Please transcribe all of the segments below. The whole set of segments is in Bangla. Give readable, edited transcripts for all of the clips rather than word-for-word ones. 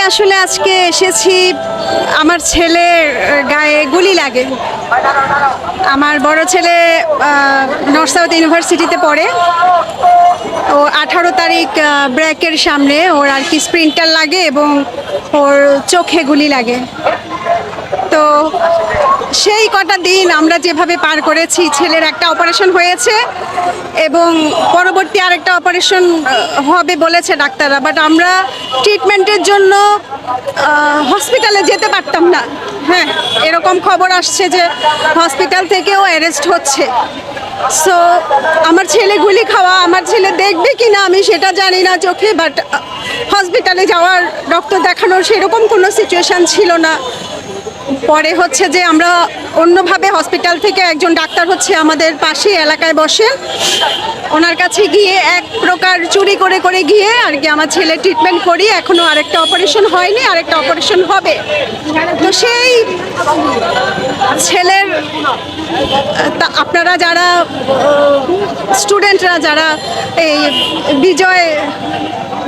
আসলে আজকে এসেছি, আমার ছেলের গায়ে গুলি লাগে। আমার বড় ছেলে নর্থ সাউথ ইউনিভার্সিটিতে পড়ে। ও 18 তারিখ ব্র্যাকের সামনে ওর আর কি স্প্রিন্টার লাগে এবং ওর চোখে গুলি লাগে। তো সেই কটা দিন আমরা যেভাবে পার করেছি, ছেলের একটা অপারেশন হয়েছে এবং পরবর্তী আরেকটা অপারেশন হবে বলেছে ডাক্তাররা, বাট আমরা ট্রিটমেন্টের জন্য হসপিটালে যেতে পারতাম না। হ্যাঁ, এরকম খবর আসছে যে হসপিটাল থেকেও অ্যারেস্ট হচ্ছে। সো আমার ছেলে গুলি খাওয়া, আমার ছেলে দেখবে কি না আমি সেটা জানি না চোখে, বাট হসপিটালে যাওয়ার ডক্টর দেখানোর সেরকম কোনো সিচুয়েশান ছিল না। পরে হচ্ছে যে আমরা অন্যভাবে হসপিটাল থেকে একজন ডাক্তার হচ্ছে আমাদের পাশে এলাকায় বসেন, ওনার কাছে গিয়ে এক প্রকার চুরি করে করে গিয়ে আর কি আমার ছেলে ট্রিটমেন্ট করি। এখনও আরেকটা অপারেশন হয়নি, আরেকটা অপারেশন হবে। তো সেই ছেলের আপনারা যারা স্টুডেন্টরা যারা এই বিজয়,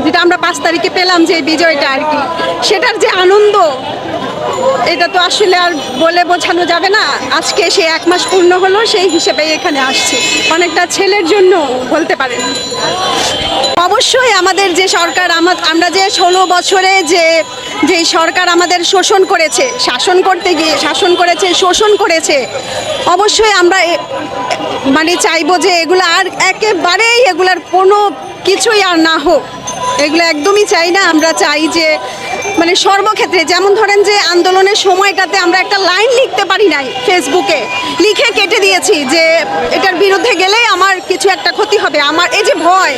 যেটা আমরা 5 তারিখে পেলাম যে বিজয়টা আর কি, সেটার যে আনন্দ, এটা তো আসলে আর বলে বোঝানো যাবে না। আজকে সে 1 মাস পূর্ণ হলো, সেই হিসেবে এখানে আসছে, অনেকটা ছেলের জন্য বলতে পারেন। অবশ্যই আমাদের যে সরকার, আমরা যে 16 বছরে যে সরকার আমাদের শোষণ করেছে, শাসন করতে গিয়ে শাসন করেছে, শোষণ করেছে, অবশ্যই আমরা মানে চাইবো যে এগুলো আর একেবারেই এগুলার কোনো কিছুই আর না হোক। এগুলো একদমই চাই না। আমরা চাই যে মানে সর্বক্ষেত্রে, যেমন ধরেন যে আন্দোলনের সময়টাতে আমরা একটা লাইন লিখতে পারি নাই, ফেসবুকে লিখে কেটে দিয়েছি যে এটার বিরুদ্ধে গেলেই আমার কিছু একটা ক্ষতি হবে। আমার এই যে ভয়,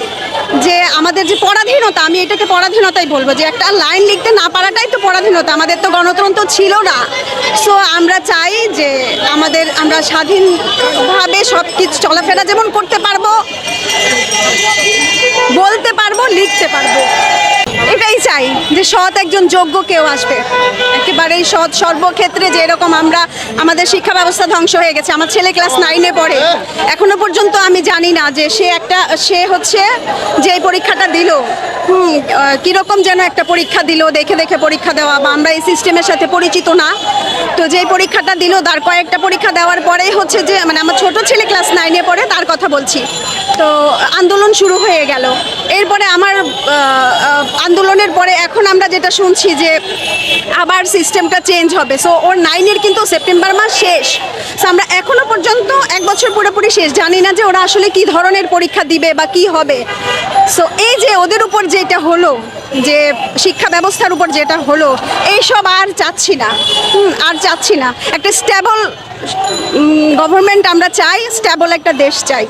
যে আমাদের যে পরাধীনতা, আমি এটাকে পরাধীনতাই বলবো, যে একটা লাইন লিখতে না পারাটাই তো পরাধীনতা। আমাদের তো গণতন্ত্র ছিল না। সো আমরা চাই যে আমরা স্বাধীনভাবে সব কিছু চলাফেরা যেমন করতে পারবো, বলতে পারবো, লিখতে পারবো। এটাই চাই যে সৎ একজন যোগ্য কেউ আসবে, একেবারেই সৎ সর্বক্ষেত্রে। যেরকম আমাদের শিক্ষা ব্যবস্থা ধ্বংস হয়ে গেছে। আমার ছেলে ক্লাস 9-এ পড়ে, এখনো পর্যন্ত আমি জানি না যে সে হচ্ছে যে পরীক্ষাটা দিল, কীরকম যেন একটা পরীক্ষা দিল, দেখে দেখে পরীক্ষা দেওয়া, বা আমরা এই সিস্টেমের সাথে পরিচিত না। তো যেই পরীক্ষাটা দিল, তার কয়েকটা পরীক্ষা দেওয়ার পরেই হচ্ছে যে মানে আমার ছোট ছেলে ক্লাস 9-এ পড়ে, তার কথা বলছি। তো আন্দোলন শুরু হয়ে গেল। এরপরে আমার আন্দোলনের পরে এখন আমরা যেটা শুনছি যে আবার সিস্টেমটা চেঞ্জ হবে। সো ওর 9-এর কিন্তু সেপ্টেম্বর মাস শেষ। সো আমরা এখনো পর্যন্ত 1 বছর পুরোপুরি শেষ, জানি না যে ওরা আসলে কি ধরনের পরীক্ষা দিবে বা কি হবে। সো এই যে ওদের উপর যেটা হলো, যে শিক্ষা ব্যবস্থার উপর যেটা হলো, এইসব আর চাচ্ছি না। আর চাচ্ছি না। একটা স্টেবল গভর্নমেন্ট আমরা চাই, স্টেবল একটা দেশ চাই।